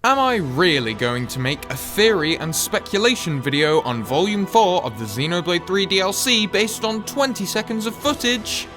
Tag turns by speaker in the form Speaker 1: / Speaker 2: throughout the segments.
Speaker 1: Am I really going to make a theory and speculation video on Volume 4 of the Xenoblade 3 DLC based on 20 seconds of footage?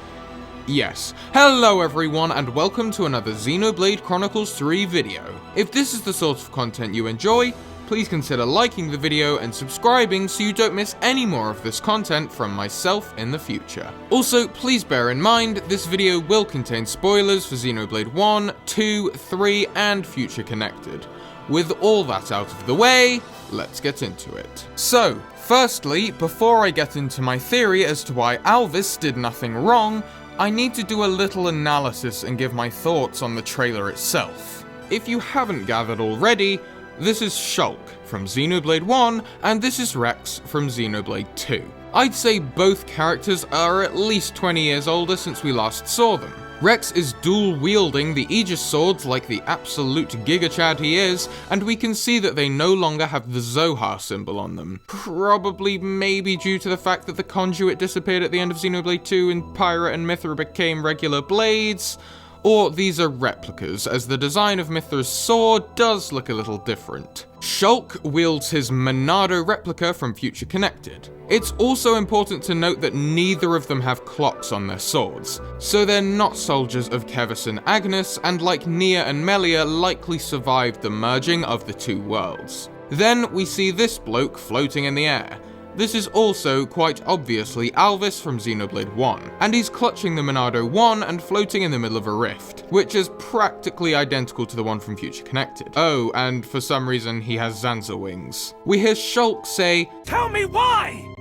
Speaker 1: Yes. Hello everyone and welcome to another Xenoblade Chronicles 3 video. If this is the sort of content you enjoy, please consider liking the video and subscribing so you don't miss any more of this content from myself in the future. Also, please bear in mind, this video will contain spoilers for Xenoblade 1, 2, 3, and Future Connected. With all that out of the way, let's get into it. So, firstly, before I get into my theory as to why ALVIS did nothing wrong, I need to do a little analysis and give my thoughts on the trailer itself. If you haven't gathered already, this is Shulk from Xenoblade 1, and this is Rex from Xenoblade 2. I'd say both characters are at least 20 years older since we last saw them. Rex is dual-wielding the Aegis swords like the absolute giga-chad he is, and we can see that they no longer have the Zohar symbol on them. Probably maybe due to the fact that the conduit disappeared at the end of Xenoblade 2 and Pyra and Mithra became regular blades. Or these are replicas, as the design of Mithra's sword does look a little different. Shulk wields his Monado replica from Future Connected. It's also important to note that neither of them have clocks on their swords, so they're not soldiers of Kevis and Agnes, and like Nia and Melia likely survived the merging of the two worlds. Then we see this bloke floating in the air. This is also, quite obviously, ALVIS from Xenoblade 1, and he's clutching the Monado 1 and floating in the middle of a rift, which is practically identical to the one from Future Connected. Oh, and for some reason he has Zanza wings. We hear Shulk say, "Tell me why!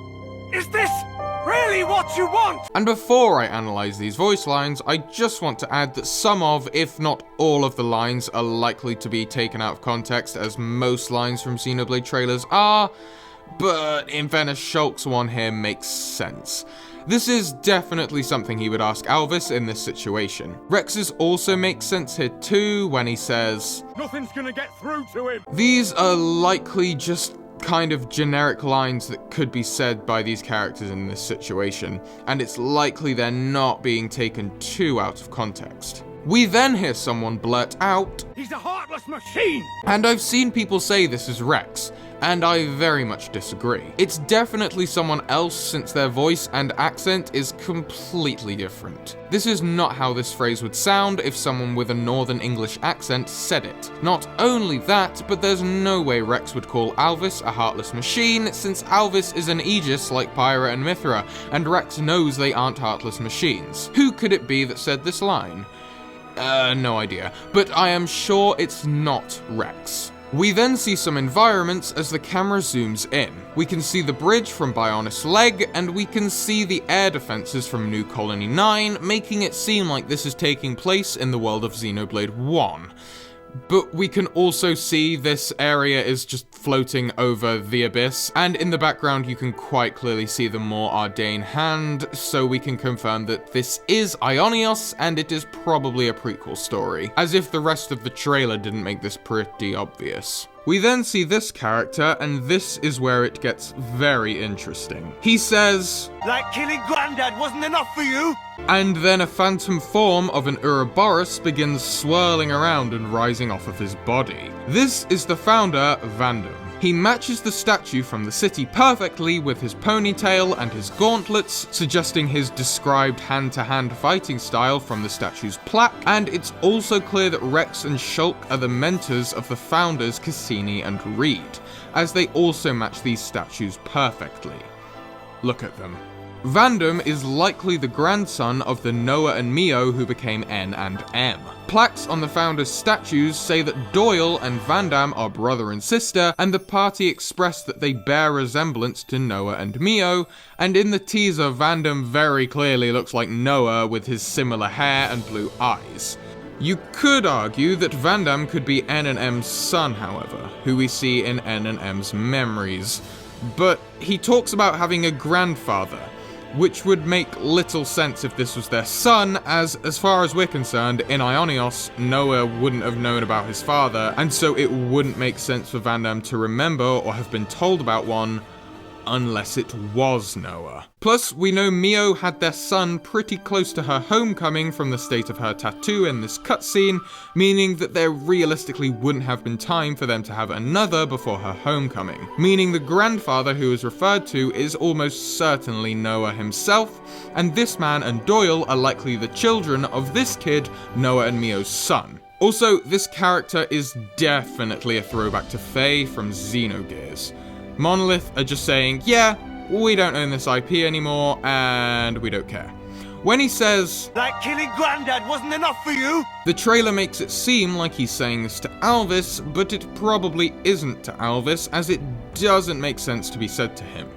Speaker 1: Is this really what you want?" And before I analyse these voice lines, I just want to add that some of, if not all of the lines are likely to be taken out of context, as most lines from Xenoblade trailers are. But in fairness, Shulk's one here makes sense. This is definitely something he would ask ALVIS in this situation. Rex's also makes sense here too, when he says, "Nothing's gonna get through to him." These are likely just kind of generic lines that could be said by these characters in this situation, and it's likely they're not being taken too out of context. We then hear someone blurt out, "He's a heartless machine!" And I've seen people say this is Rex, and I very much disagree. It's definitely someone else since their voice and accent is completely different. This is not how this phrase would sound if someone with a Northern English accent said it. Not only that, but there's no way Rex would call ALVIS a heartless machine, since ALVIS is an Aegis like Pyra and Mithra, and Rex knows they aren't heartless machines. Who could it be that said this line? No idea, but I am sure it's not Rex. We then see some environments as the camera zooms in. We can see the bridge from Bionis Leg, and we can see the air defenses from New Colony 9, making it seem like this is taking place in the world of Xenoblade 1. But we can also see this area is just floating over the abyss, and in the background you can quite clearly see the more Ardain hand, so we can confirm that this is Aionios, and it is probably a prequel story, as if the rest of the trailer didn't make this pretty obvious. We then see this character, and this is where it gets very interesting. He says, "Like killing Granddad wasn't enough for you?" And then a phantom form of an Ouroboros begins swirling around and rising off of his body. This is the founder, Vandam. He matches the statue from the city perfectly with his ponytail and his gauntlets, suggesting his described hand-to-hand fighting style from the statue's plaque, and it's also clear that Rex and Shulk are the mentors of the founders Cassini and Reed, as they also match these statues perfectly. Look at them. Vandam is likely the grandson of the Noah and Mio who became N and M. Plaques on the founders' statues say that Doyle and Vandam are brother and sister, and the party expressed that they bear resemblance to Noah and Mio, and in the teaser Vandam very clearly looks like Noah with his similar hair and blue eyes. You could argue that Vandam could be N and M's son, however, who we see in N and M's memories, but he talks about having a grandfather, which would make little sense if this was their son, as far as we're concerned, in Aionios, Noah wouldn't have known about his father, and so it wouldn't make sense for Vandam to remember or have been told about one, unless it was Noah. Plus, we know Mio had their son pretty close to her homecoming from the state of her tattoo in this cutscene, meaning that there realistically wouldn't have been time for them to have another before her homecoming. Meaning the grandfather who is referred to is almost certainly Noah himself, and this man and Doyle are likely the children of this kid, Noah and Mio's son. Also, this character is definitely a throwback to Faye from Xenogears. Monolith are just saying, yeah, we don't own this IP anymore, and we don't care. When he says,
Speaker 2: "Like killing Granddad wasn't enough for you?"
Speaker 1: the trailer makes it seem like he's saying this to Alvis, but it probably isn't to Alvis, as it doesn't make sense to be said to him.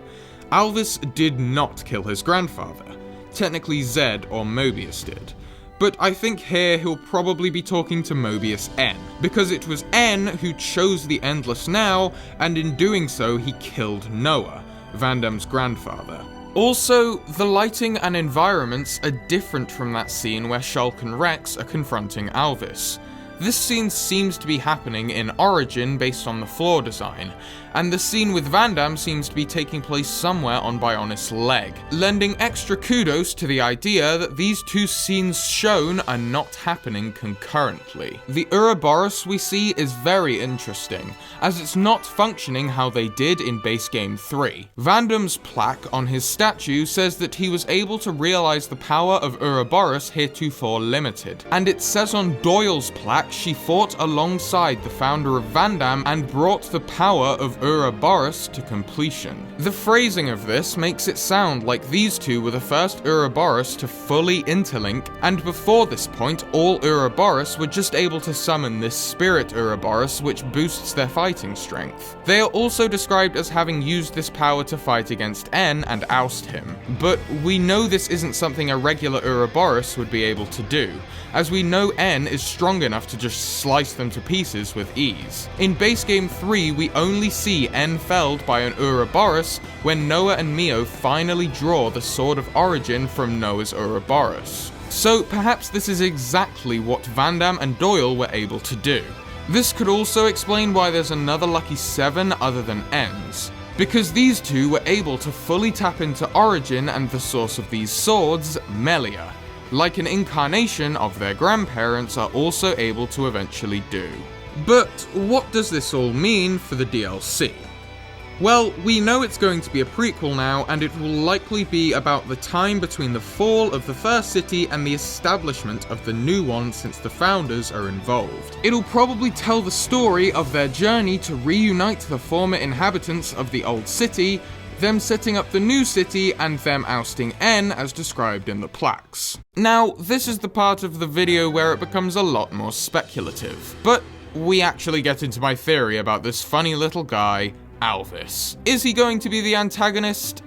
Speaker 1: Alvis did not kill his grandfather. Technically Zed or Mobius did. But I think here he'll probably be talking to Mobius N, because it was N who chose the Endless Now, and in doing so he killed Noah, Vandam's grandfather. Also, the lighting and environments are different from that scene where Shulk and Rex are confronting Alvis. This scene seems to be happening in Origin based on the floor design, and the scene with Vandam seems to be taking place somewhere on Bionis' leg, lending extra kudos to the idea that these two scenes shown are not happening concurrently. The Ouroboros we see is very interesting, as it's not functioning how they did in base game 3. Vandam's plaque on his statue says that he was able to realize the power of Ouroboros heretofore limited, and it says on Doyle's plaque she fought alongside the founder of Vandam and brought the power of Ouroboros to completion. The phrasing of this makes it sound like these two were the first Ouroboros to fully interlink, and before this point all Ouroboros were just able to summon this spirit Ouroboros which boosts their fighting strength. They are also described as having used this power to fight against N and oust him, but we know this isn't something a regular Ouroboros would be able to do, as we know N is strong enough to just slice them to pieces with ease. In base game 3 we only see N felled by an Ouroboros when Noah and Mio finally draw the Sword of Origin from Noah's Ouroboros. So perhaps this is exactly what Vandam and Doyle were able to do. This could also explain why there's another lucky 7 other than N's, because these two were able to fully tap into Origin and the source of these swords, Melia, like an incarnation of their grandparents are also able to eventually do. But what does this all mean for the DLC? Well, we know it's going to be a prequel now, and it will likely be about the time between the fall of the first city and the establishment of the new one, since the founders are involved. It'll probably tell the story of their journey to reunite the former inhabitants of the old city, them setting up the new city, and them ousting N as described in the plaques. Now, this is the part of the video where it becomes a lot more speculative, but we actually get into my theory about this funny little guy, Alvis. Is he going to be the antagonist?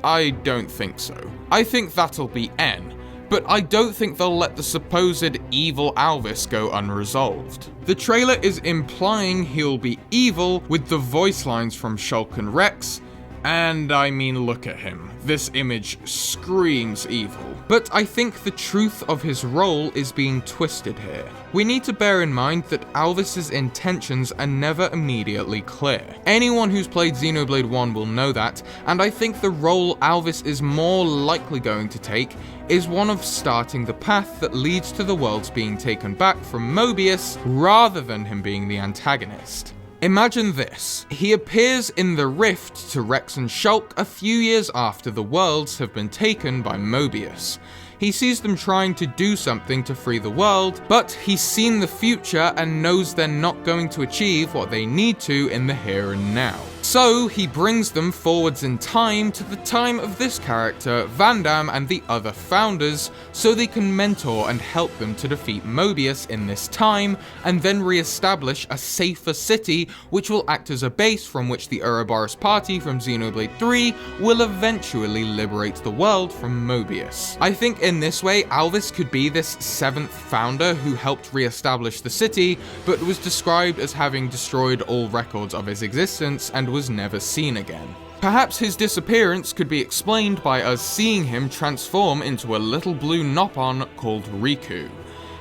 Speaker 1: I don't think so. I think that'll be N, but I don't think they'll let the supposed evil Alvis go unresolved. The trailer is implying he'll be evil with the voice lines from Shulk and Rex, and I mean, look at him. This image screams evil. But I think the truth of his role is being twisted here. We need to bear in mind that Alvis's intentions are never immediately clear. Anyone who's played Xenoblade 1 will know that, and I think the role Alvis is more likely going to take is one of starting the path that leads to the worlds being taken back from Mobius, rather than him being the antagonist. Imagine this. He appears in the rift to Rex and Shulk a few years after the worlds have been taken by Mobius. He sees them trying to do something to free the world, but he's seen the future and knows they're not going to achieve what they need to in the here and now. So he brings them forwards in time to the time of this character, Vandam, and the other founders, so they can mentor and help them to defeat Mobius in this time, and then re-establish a safer city which will act as a base from which the Ouroboros party from Xenoblade 3 will eventually liberate the world from Mobius. I think in this way, Alvis could be this 7th founder who helped re-establish the city, but was described as having destroyed all records of his existence and was never seen again. Perhaps his disappearance could be explained by us seeing him transform into a little blue Nopon called Riku.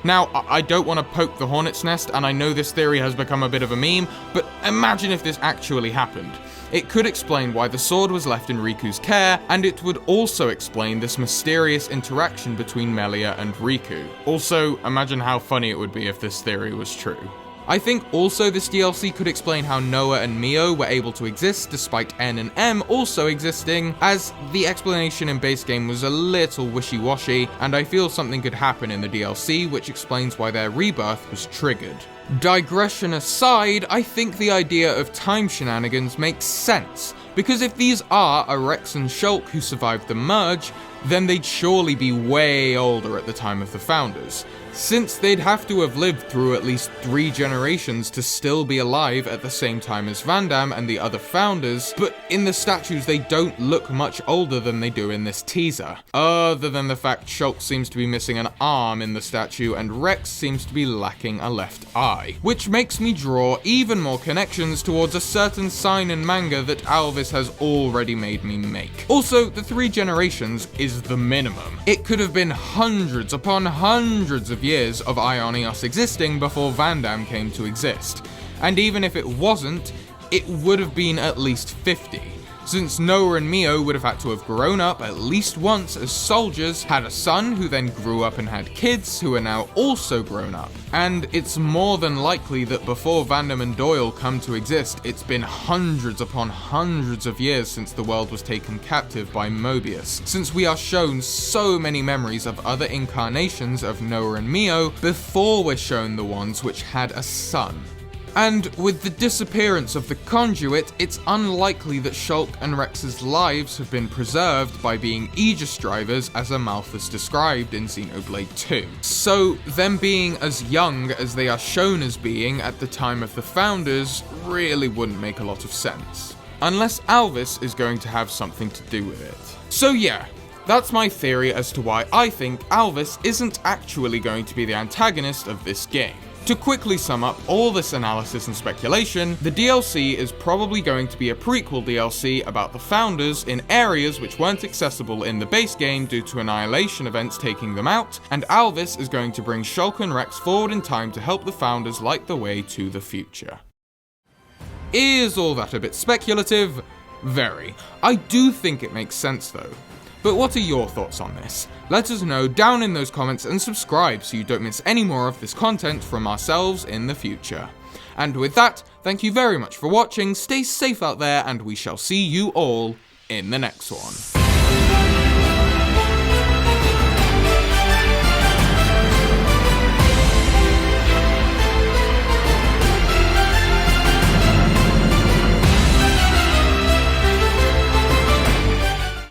Speaker 1: Now, I don't want to poke the hornet's nest, and I know this theory has become a bit of a meme, but imagine if this actually happened. It could explain why the sword was left in Riku's care, and it would also explain this mysterious interaction between Melia and Riku. Also, imagine how funny it would be if this theory was true. I think also this DLC could explain how Noah and Mio were able to exist despite N and M also existing, as the explanation in base game was a little wishy-washy, and I feel something could happen in the DLC which explains why their rebirth was triggered. Digression aside, I think the idea of time shenanigans makes sense, because if these are a Rex and Shulk who survived the merge, then they'd surely be way older at the time of the Founders, since they'd have to have lived through at least 3 generations to still be alive at the same time as Vandam and the other Founders, but in the statues they don't look much older than they do in this teaser, other than the fact Shulk seems to be missing an arm in the statue and Rex seems to be lacking a left eye, which makes me draw even more connections towards a certain sign in manga that ALVIS has already made me make. Also, the 3 generations is the minimum. It could have been hundreds upon hundreds of years of Ionios existing before Vandam came to exist, and even if it wasn't, it would have been at least 50, since Noah and Mio would have had to have grown up at least once as soldiers, had a son who then grew up and had kids who are now also grown up, and it's more than likely that before Vandam and Doyle come to exist, it's been hundreds upon hundreds of years since the world was taken captive by Mobius, since we are shown so many memories of other incarnations of Noah and Mio before we're shown the ones which had a son. And with the disappearance of the conduit, it's unlikely that Shulk and Rex's lives have been preserved by being Aegis drivers as Amalthus described in Xenoblade 2. So them being as young as they are shown as being at the time of the Founders really wouldn't make a lot of sense. Unless ALVIS is going to have something to do with it. So yeah, that's my theory as to why I think ALVIS isn't actually going to be the antagonist of this game. To quickly sum up all this analysis and speculation, the DLC is probably going to be a prequel DLC about the Founders in areas which weren't accessible in the base game due to Annihilation events taking them out, and ALVIS is going to bring Shulk and Rex forward in time to help the Founders light the way to the future. Is all that a bit speculative? Very. I do think it makes sense though. But what are your thoughts on this? Let us know down in those comments and subscribe so you don't miss any more of this content from ourselves in the future. And with that, thank you very much for watching, stay safe out there, and we shall see you all in the next one.